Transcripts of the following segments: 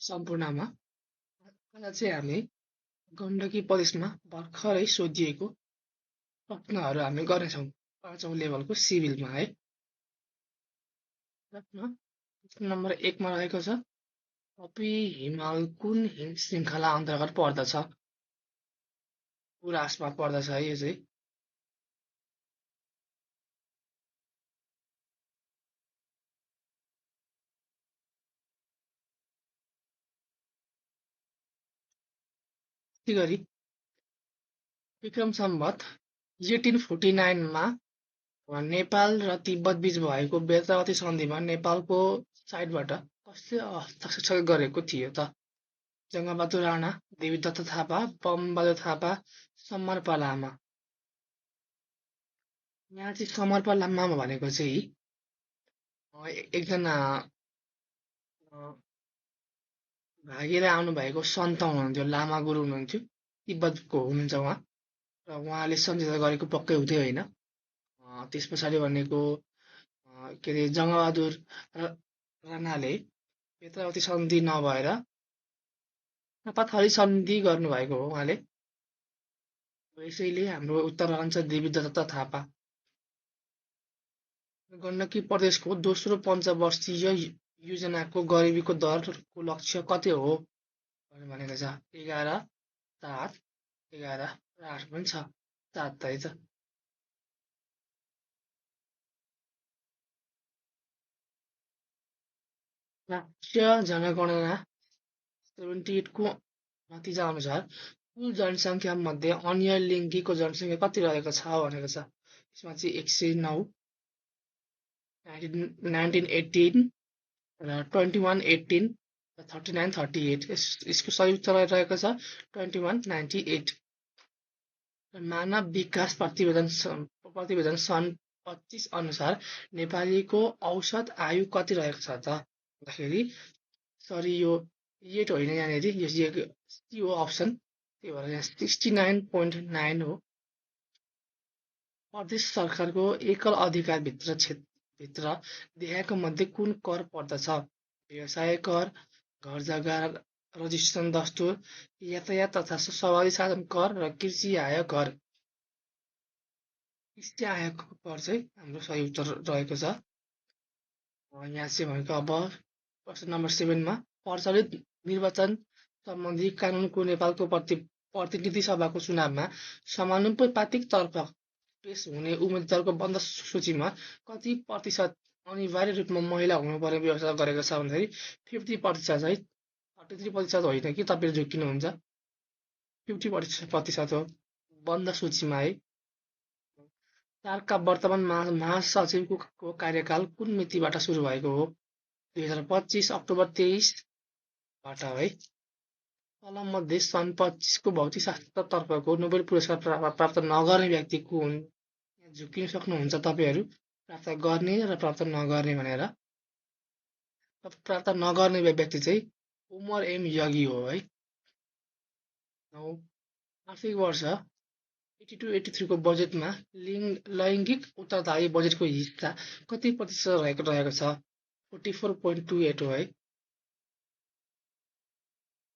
सम्पूर्णमा आज चाहिँ हामी गण्डकी प्रदेशमा भर्खरै सोधिएको प्रश्नहरू हामी गर्नेछौँ 5औं लेभलको सिभिलमा है। प्रश्न नम्बर 1 मा रहेको छ कपी हिमाल कुन हिम श्रृङ्खला अन्तर्गत पर्दछ? पुरासमा पर्दछ है यो चाहिँ। त्यसै गरी विक्रम सम्वत 1849 मा नेपाल र तिब्बत बीच भएको बेतरवती सन्धिमा नेपालको साइडबाट कसले हस्ताक्षर गरेको थियो त? जङ्गबहादुर राणा, देवीदत्त थापा, बमबहादुर थापा, समर्प लामा। यहाँ चाहिँ समर्प लामा भनेको चाहिँ एकजना भागेर आउनुभएको सन्त हुनुहुन्थ्यो, लामा गुरु हुनुहुन्थ्यो, तिब्बतको हुनुहुन्छ उहाँ र उहाँले सम्झौता गरेको पक्कै हुँदै होइन। त्यस पछाडि भनेको के अरे जङ्गबहादुर राणाले बेतरवती सन्धि नभएर थापाथली सन्धि गर्नुभएको हो उहाँले। यसैले हाम्रो उत्तर रहन्छ देवीदत्त थापा। गण्डकी प्रदेशको दोस्रो पञ्चवर्षीय योजनाको गरिबीको दरको लक्ष्य कति हो भनेको छ? 11, 7, 11 र 8 पनि छ। 7 है त। राष्ट्रिय जनगणना 78 को नतिजा अनुसार कुल जनसङ्ख्या मध्ये अन्य लिङ्गीको जनसङ्ख्या कति रहेको छ भनेको छ? यसमा चाहिँ 109, 1918 र 2118 र 3938। यसको सही उत्तर रहेको छ 2198। मानव विकास प्रतिवेदन सन् 25 अनुसार नेपालीको औसत आयु कति रहेको छ त भन्दाखेरि सरी यो एट होइन, यहाँनिर यो अप्सन, त्यही भएर यहाँ 69.9 हो। प्रदेश सरकारको एकल अधिकार भित्र देखाएको मध्ये कुन कर पर्दछ? व्यवसाय कर, घर जग्गा रजिस्ट्रेसन दस्तुर, यातायात तथा सवारी साधन कर र कृषि आय कर। कृषि आय कर चाहिँ हाम्रो सही उत्तर रहेको छ। यहाँ चाहिँ भनेको अब प्रश्न नम्बर 7 मा प्रचलित निर्वाचन सम्बन्धी कानुनको नेपालको प्रतिनिधि सभाको चुनावमा समानुपातिक तर्फ पेश हुने उम्मेद्वारको बन्द सूचीमा कति प्रतिशत अनिवार्य रूपमा महिला हुनुपर्ने व्यवस्था गरेको छ भन्दाखेरि 50% है। 33% होइन कि तपाईँले झुक्किनुहुन्छ, 50% हो बन्द सूचीमा है। सार्कका वर्तमान महासचिवको कार्यकाल कुन मितिबाट सुरु भएको हो? 2025 अक्टोबर 23 बाट है। तलमध्ये सन् 25 को भौतिकशास्त्र तर्फको नोबेल पुरस्कार प्राप्त नगर्ने व्यक्ति को हुन्? झुक्किन सक्नुहुन्छ तपाईँहरू, प्राप्त गर्ने र प्राप्त नगर्ने भनेर। प्राप्त नगर्ने व्यक्ति चाहिँ उमर एम यगी हो है। आर्थिक वर्ष 82-83 को बजेटमा लैङ्गिक उत्तरदायी बजेटको हिस्सा कति प्रतिशत रहेको छ? 44.28 हो है।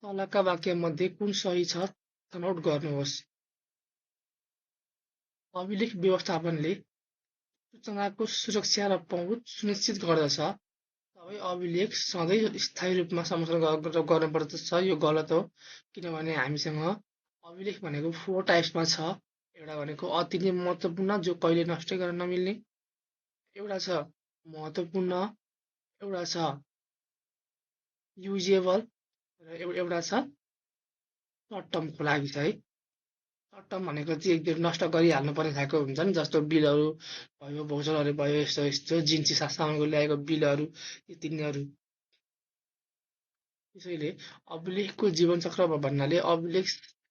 तलका वाक्यमध्ये कुन सही छ छनौट गर्नुहोस्। अभिलेख व्यवस्थापनले सूचनाको सुरक्षा र पहुँच सुनिश्चित गर्दछ। सबै अभिलेख सधैँ स्थायी रूपमा संरक्षण गर्नुपर्दछ। यो गलत हो, किनभने हामीसँग अभिलेख भनेको 4 टाइप्समा छ। एउटा भनेको अति नै महत्त्वपूर्ण जो कहिले नष्ट गर्न नमिल्ने, एउटा छ महत्त्वपूर्ण, एउटा छ युजेबल र एउटा छ सर्ट टर्मको लागि छ है। सर्ट टर्म भनेको चाहिँ एकदम नष्ट गरिहाल्नु पर्ने खालको हुन्छ नि, जस्तो बिलहरू भयो, भोजनहरू भयो, यस्तो यस्तो जिन्सी सामानको ल्याएको बिलहरू तिनीहरू। त्यसैले अभिलेखको जीवनचक्र भन्नाले अभिलेख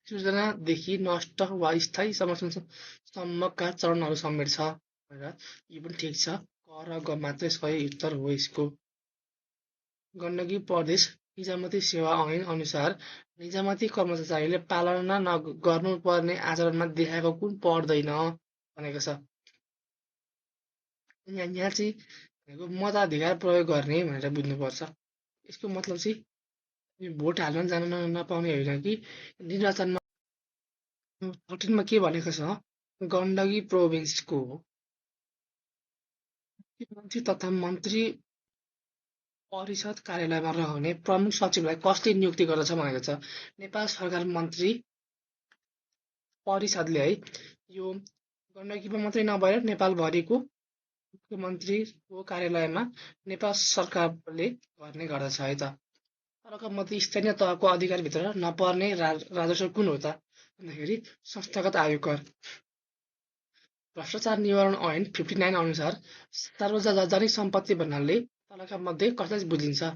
सृजनादेखि नष्ट वा स्थायी संरक्षणसम्मका चरणहरू समेट्छ भनेर यो पनि ठिक छ। क र ग मात्रै सही उत्तर हो यसको। गण्डकी प्रदेश निजामती सेवा ऐन अनुसार निजामती कर्मचारीले पालना गर्नुपर्ने आचरणमा देखाएको कुन पर्दैन भनेको छ? यहाँ चाहिँ मताधिकार प्रयोग गर्ने भनेर बुझ्नुपर्छ। यसको मतलब चाहिँ भोट हाल्न जान नपाउने होइन कि निर्वाचनमा 13 मा के भनेको छ गण्डकी प्रोभिन्सको मुख्यमन्त्री तथा मन्त्री परिषद कार्यालयमा रहने प्रमुख सचिवलाई कसले नियुक्ति गर्दछ भनेको छ नेपाल सरकार मन्त्री परिषदले है यो गण्डकीमा मात्रै नभएर नेपालभरिको मुख्यमन्त्रीको कार्यालयमा नेपाल सरकारले गर्ने गर्दछ है त तरका मध्ये स्थानीय तहको अधिकारभित्र नपर्ने राजस्व कुन हो त भन्दाखेरि संस्थागत आयोग कर भ्रष्टाचार निवारण ऐन 59 अनुसार सार्वजनिक सम्पत्ति भन्नाले तलका मध्ये कसलाई बुझिन्छ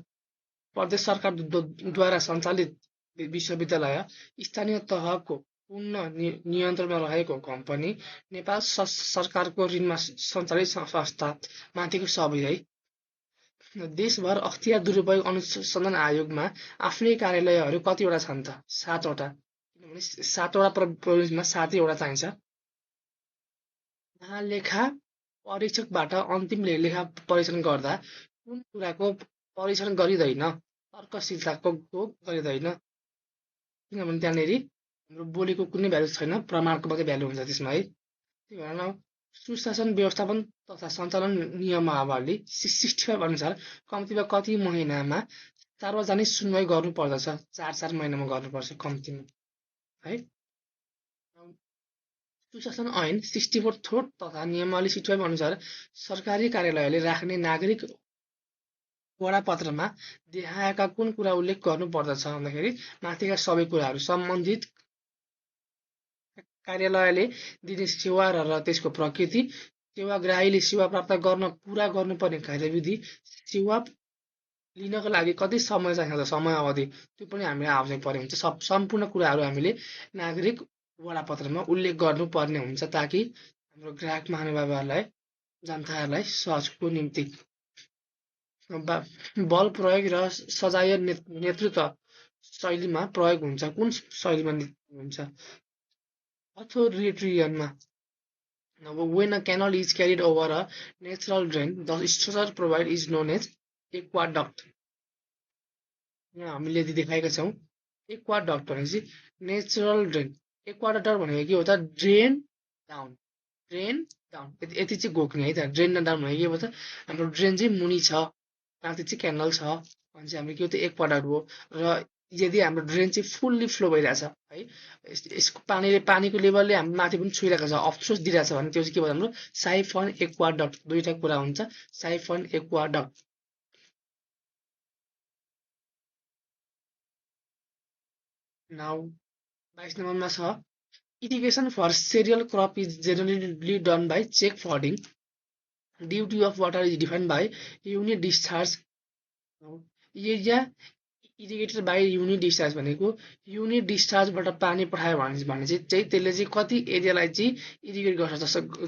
प्रदेश सरकारद्वारा सञ्चालित विश्वविद्यालय स्थानीय तहको पूर्ण नियन्त्रणमा रहेको कम्पनी नेपाल सरकारको ऋणमा सञ्चालित संस्था माथिको सबै है देशभर अख्तियार दुरुपयोग अनुसन्धान आयोगमा आफ्नै कार्यालयहरू कतिवटा छन् त 7 वटा किनभने 7 वटा प्रोभिन्समा 7 वटा चाहिन्छ महालेखा परीक्षकबाट अन्तिम लेखा परीक्षण गर्दा कुन कुराको परीक्षण गरिँदैन तर्कशीलताको गरिँदैन किनभने त्यहाँनिर हाम्रो बोलीको कुनै भ्यालु छैन प्रमाणको मात्रै भ्यालु हुन्छ त्यसमा है त्यही भएर सुशासन व्यवस्थापन तथा सञ्चालन नियमावली 65 अनुसार कम्तीमा कति महिनामा सार्वजनिक सुनवाई गर्नु पर्दछ 4 महिनामा गर्नुपर्छ कम्तीमा है सुशासन ऐन 64 थोट तथा नियमावली 65 अनुसार सरकारी कार्यालयले राख्ने नागरिक वडापत्रमा देखाएका कुन कुरा उल्लेख गर्नु पर्दछ भन्दाखेरि माथिका सबै कुराहरू सम्बन्धित कार्यालयले दिने सेवा र त्यसको प्रकृति सेवाग्राहीले सेवा प्राप्त गर्न पूरा गर्नुपर्ने कार्यविधि सेवा लिनको लागि कति समय चाहिन्छ समय अवधि त्यो पनि हामीले आवश्यक परे हुन्छ सम्पूर्ण कुराहरू हामीले नागरिक वडापत्रमा उल्लेख गर्नुपर्ने हुन्छ ताकि हाम्रो ग्राहक महानुभावहरूलाई जनताहरूलाई सहजको निम्ति बल प्रयोग र सजाय नेतृत्व शैलीमा प्रयोग हुन्छ कुन शैलीमा हुन्छ अथोरिटेरियनमा when a canal is carried over a natural drain the structure provided is known as aqueduct यहाँ हामीले देखाएका छौं aqueduct भनेपछि नेचुरल ड्रेन एक्वाडक्ट भनेको के हो त ड्रेन डाउन यति चाहिँ गोक्ने है त ड्रेन डाउन भनेको के हो त हाम्रो ड्रेन चाहिँ मुनि छ माथि चाहिँ क्यानल छ भने चाहिँ हाम्रो के हो त एक्वाडक्ट हो र यदि हाम्रो ड्रेन चाहिँ फुल्ली फ्लो भइरहेछ है यसको पानीको लेभलले हाम्रो माथि पनि छुइरहेको छ अफसोस दिइरहेछ भने त्यो चाहिँ के भयो हाम्रो साइफन एक्वाडक्ट दुईटा कुरा हुन्छ साइफन एक्वाडक्ट नाउ 22 नम्बरमा छ irrigation for cereal crop is generally done by check flooding duty of water is defined by unit discharge area irrigated by unit discharge भनेको युनिट डिस्चार्जबाट पानी पठायो भने चाहिँ त्यसले चाहिँ कति एरियालाई चाहिँ इरिगेट गर्न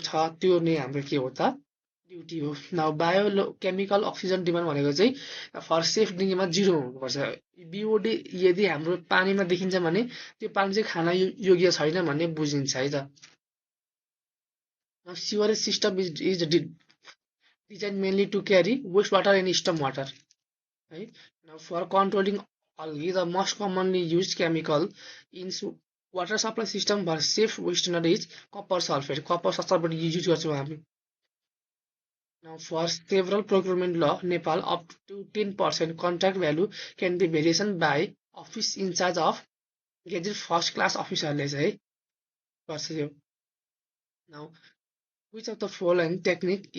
छ त्यो नै हाम्रो के हो त ड्युटी हो नाउ बायोकेमिकल अक्सिजन डिमान्ड भनेको चाहिँ फर सेफ ड्रिङ्किङमा 0 हुनुपर्छ बिओडी यदि हाम्रो पानीमा देखिन्छ भने त्यो पानी चाहिँ खान योग्य छैन भन्ने बुझिन्छ है त sewerage system is designed mainly to carry waste water and storm water है for controlling algae the most commonly used chemical in water supply system for safe waste is copper sulfate copper sulfate use गर्छौं हामी now for several procurement law Nepal up to 10% contract value can be variation by office in charge of gadget first class officer ले चाहिँ गर्छ यो now which of the following technique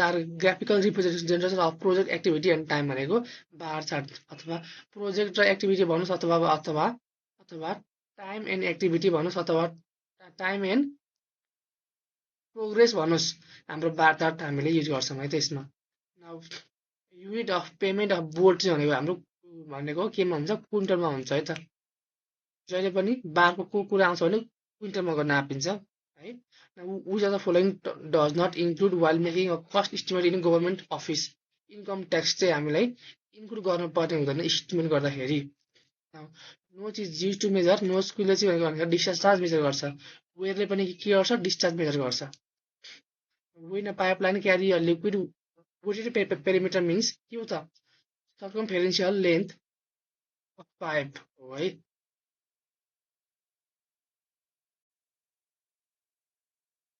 are graphical representation of project activity and time भनेको bar chart अथवा project र activity भन्नुस् अथवा time and activity भन्नुस् अथवा time and progress भन्नुस् हाम्रो बार चार्ट हामीले युज गर्छौं है त्यसमा now unit of payment of board चाहिँ भनेको केमा हुन्छ क्विन्टलमा हुन्छ है त जहिले पनि बारको कुरा आउँछ भने क्विन्टलमा गर्न नापिन्छ है which of the following does not include while making a cost estimate in government office income tax चाहिँ हामीलाई इन्क्लुड गर्नुपर्ने हुँदैन एस्टिमेट गर्दाखेरि नोच इज युज टु मेजर नोचले चाहिँ भनेको डिस्चार्ज मेजर गर्छ वेयरले पनि के गर्छ डिस्चार्ज मेजर गर्छ when a pipeline carry a liquid weighted perimeter means के हो त circumferential length of pipe हो है।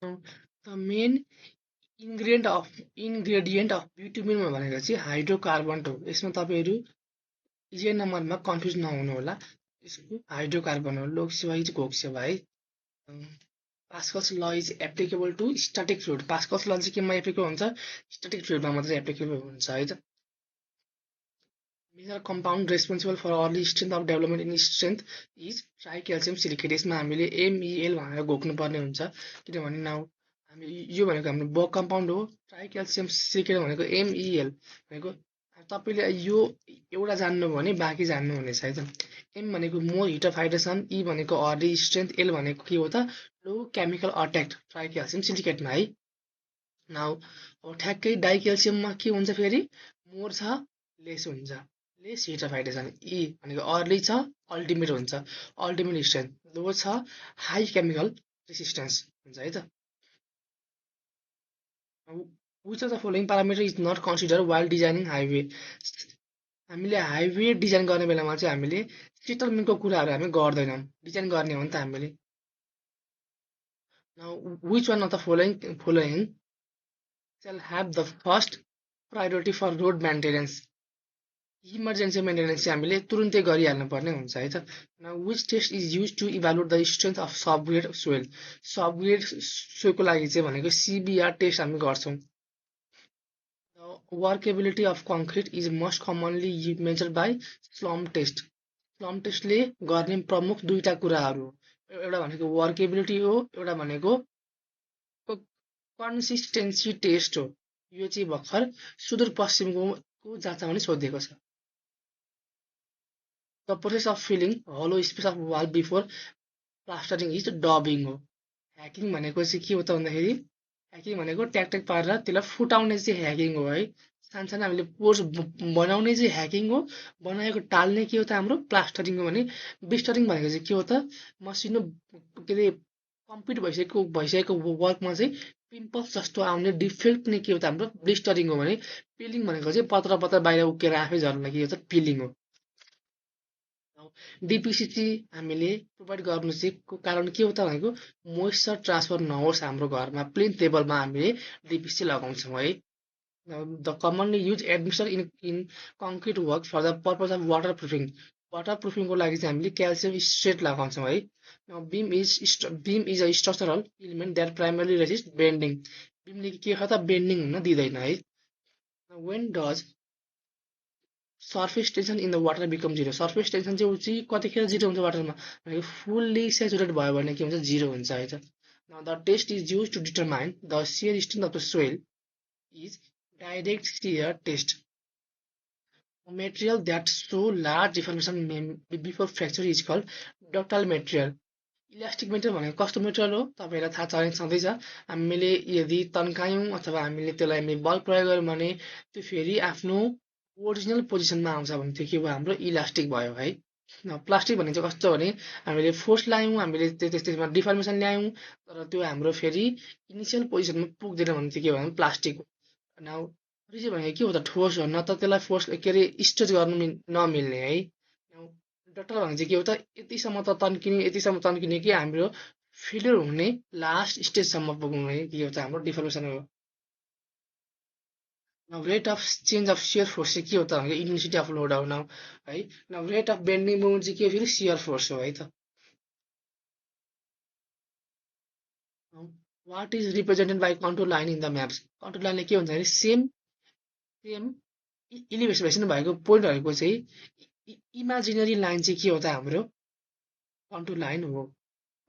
द मेन इन्ग्रेडियन्ट अफ बिटुमिनमा भनेको चाहिँ हाइड्रोकार्बन हो। यसमा तपाईँहरू इजे नम्बरमा कन्फ्युज नहुनु होला, यसको हाइड्रोकार्बन हो। लोकसेवा इज घोकसेवा है। Pascal's law is applicable to static fluid. Pascal's law चाहिँ केमा एप्लिकेबल हुन्छ? स्ट्याटिक फ्लुइडमा मात्रै एप्लिकेबल हुन्छ है त। Major compound responsible for early strength of development in strength is tricalcium silicate. यसमा हामीले एमइएल भनेर घोक्नुपर्ने हुन्छ, किनभने हामी यो भनेको हाम्रो ब कम्पाउन्ड हो। ट्राइक्याल्सियम सिलिकेट भनेको एमइएल भनेको तपाईँले यो एउटा जान्नुभयो भने बाँकी जान्नु हुनेछ है त। एम भनेको मोर हिट अफ हाइड्रेसन, ई भनेको अर्ली स्ट्रेन्थ, एल भनेको के हो त? लो केमिकल अट्याक ट्राइक्याल्सियम सिलिकेटमा है। नाउ अब ठ्याक्कै डाइक्याल्सियममा के हुन्छ? फेरि मोर छ लेस हुन्छ, लेस हिट अफ हाइड्रेसन। ई भनेको अर्ली छ अल्टिमेट हुन्छ, अल्टिमेट स्ट्रेन्थ। लो छ हाई केमिकल रेसिस्टेन्स हुन्छ है त। Which of the following parameter is not consider while designing highway. हामीले हाइवे डिजाइन गर्ने बेलामा चाहिँ हामीले सेटलमेन्टको कुराहरू हामी गर्दैनौँ, डिजाइन गर्ने हो नि त हामीले। Now which one of the following shall have the first priority for road maintenance। Emergency maintenance चाहिँ हामीले तुरुन्तै गरिहाल्नु पर्ने हुन्छ है त। Now which test is use to evaluate the strength of subgrade soil. Subgrade सोइलको लागि चाहिँ भनेको सिबिआर टेस्ट हामी गर्छौँ। Workability of concrete is most commonly measure by slump test. Slump टेस्टले गर्ने प्रमुख दुईटा कुराहरू हो। एउटा भनेको वर्केबिलिटी हो, एउटा भनेको कन्सिस्टेन्सी टेस्ट हो। यो चाहिँ भर्खर सुदूरपश्चिमको जाँचमा पनि सोधिएको छ। The process of filling hollow space of wall before plastering is dubbing हो। ह्याकिङ भनेको चाहिँ के हो त भन्दाखेरि, ह्याकिङ भनेको ट्याक पारेर त्यसलाई फुटाउने चाहिँ ह्याकिङ हो है। सानसानो हामीले पोर्स बनाउने चाहिँ ह्याकिङ हो, बनाएको टाल्ने के हो त हाम्रो प्लास्टरिङ हो भने। बिस्टरिङ भनेको चाहिँ के हो त? मसिनो के अरे कम्प्लिट भइसकेको वर्कमा चाहिँ पिम्पल्स जस्तो आउने डिफेक्ट नै के हो त? हाम्रो ब्लिस्टरिङ हो भने। पिलिङ भनेको चाहिँ पत्र बाहिर उकेर आफै झर्न के हो त? पिलिङ हो। डिपिसिसी हामीले प्रोभाइड गर्नु चाहिँ कारण के हो त भनेको मोइस्चर ट्रान्सफर नहोस् हाम्रो घरमा, प्लिन्थ लेभलमा हामीले डिपिसी लगाउँछौँ है। The commonly use admixture in concrete work for the purpose of water proofing. Water प्रुफिङको लागि चाहिँ हामीले क्याल्सियम स्ट्रेट लगाउँछौँ है। Beam is a structural element that primarily resist bending. बीमले के हो त? बेन्डिङ हुन दिँदैन है। When does surface tension in the water become zero. Surface tension चाहिँ कतिखेर जिरो हुन्छ वाटरमा भनेको फुल्ली सेचुरेट भयो भने के हुन्छ? जिरो हुन्छ है त। The test is use to determine the shear strength of the soil is direct shear test. Material that so large deformation before fracture is called ductile material. Elastic material भनेको कस्तो material हो तपाईँलाई थाहा छँदैछ। हामीले यदि तन्कायौँ अथवा हामीले त्यसलाई हामी बल प्रयोग गऱ्यौँ भने त्यो फेरि आफ्नो ओरिजिनल पोजिसनमा आउँछ भने त्यो के भयो? हाम्रो इलास्टिक भयो है। प्लास्टिक भन्ने चाहिँ कस्तो भने हामीले फोर्स ल्यायौँ, हामीले त्यसमा डिफर्मेसन ल्यायौँ, तर त्यो हाम्रो फेरि इनिसियल पोजिसनमा पुग्दैन भने त्यो के भयो? प्लास्टिक हो। नाउ रिजिड भनेको के हो त? ठोस हो, न त त्यसलाई फोर्स के अरे स्ट्रेच गर्नु नमिल्ने है। डक्टर भनेको चाहिँ के हो त? यतिसम्म त तन्किने, यतिसम्म तन्किने कि हाम्रो फेलियर हुने लास्ट स्टेजसम्म पुग्ने के हो त? हाम्रो डिफर्मेसन हो। Rate of change of shear force चाहिँ के हो त भनेको इन्टेन्सिटी अफ लोड हो नाउ है। Now rate of bending movement चाहिँ के हो? फेरि सियर फोर्स हो है त। What is represented by control line in the maps. Control लाइनले के हुन्छ भने सेम इलिभेसन भएको पोइन्टहरूको चाहिँ इमेजिनरी लाइन चाहिँ के हो त? हाम्रो कन्ट्रोल लाइन हो।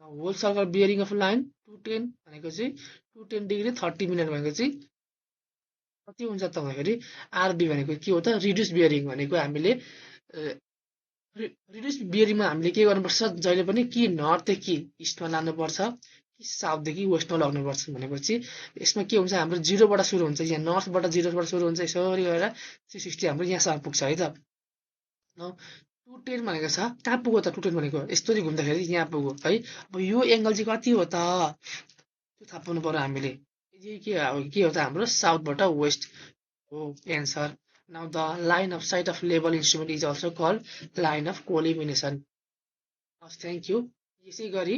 Whole circle bearing of line 210 भनेको चाहिँ 210 डिग्री 30 मिनट भनेको चाहिँ कति हुन्छ त भन्दाखेरि आरबी भनेको के हो त? रिड्युस बियरिङ भनेको हामीले रिड्युस बियरिङमा हामीले के गर्नुपर्छ? जहिले पनि कि नर्थदेखि इस्टमा लानुपर्छ कि साउथदेखि वेस्टमा लग्नुपर्छ भनेपछि यसमा के हुन्छ? हाम्रो जिरोबाट सुरु हुन्छ, यहाँ नर्थबाट जिरोबाट सुरु हुन्छ, यसरी गएर 360 हाम्रो यहाँसम्म पुग्छ है त। 210 भनेको छ कहाँ पुग्यो त? 210 भनेको यस्तरी घुम्दाखेरि यहाँ पुग्यो है। अब यो एङ्गल चाहिँ कति हो त? त्यो थाहा पाउनु पर्यो हामीले। के हो त? हाम्रो साउथबाट वेस्ट हो answer. Now the line of sight of label instrument is also called line of collimation. Thank you. यसै गरी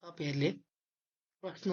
तपाईँहरूले प्रश्न